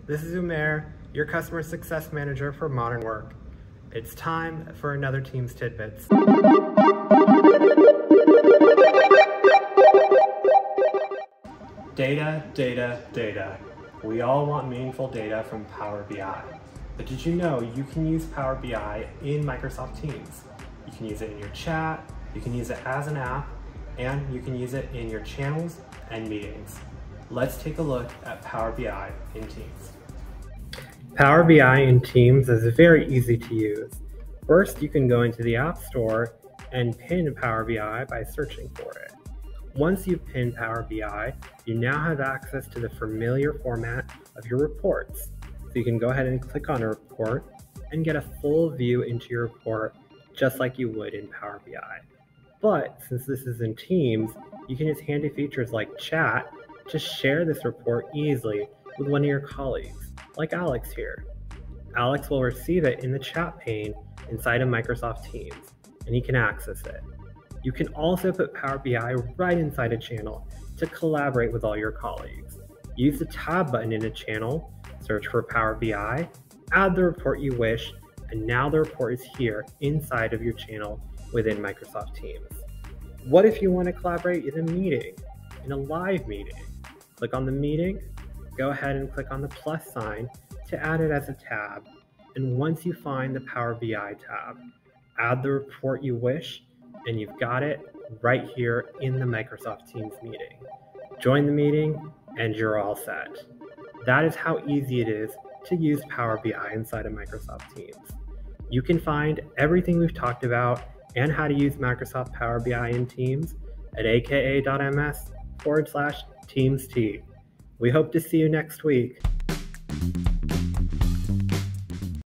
This is Umair, your Customer Success Manager for Modern Work. It's time for another Teams TidBits. Data, data, data. We all want meaningful data from Power BI. But did you know you can use Power BI in Microsoft Teams? You can use it in your chat, you can use it as an app, and you can use it in your channels and meetings. Let's take a look at Power BI in Teams. Power BI in Teams is very easy to use. First, you can go into the App Store and pin Power BI by searching for it. Once you've pinned Power BI, you now have access to the familiar format of your reports. So you can go ahead and click on a report and get a full view into your report just like you would in Power BI. But since this is in Teams, you can use handy features like chat to share this report easily with one of your colleagues, like Alex here. Alex will receive it in the chat pane inside of Microsoft Teams, and he can access it. You can also put Power BI right inside a channel to collaborate with all your colleagues. Use the tab button in a channel, search for Power BI, add the report you wish, and now the report is here inside of your channel within Microsoft Teams. What if you want to collaborate in a meeting, in a live meeting? Click on the meeting, go ahead and click on the plus sign to add it as a tab. And once you find the Power BI tab, add the report you wish, and you've got it right here in the Microsoft Teams meeting. Join the meeting and you're all set. That is how easy it is to use Power BI inside of Microsoft Teams. You can find everything we've talked about and how to use Microsoft Power BI in Teams at aka.ms/TeamsT. We hope to see you next week.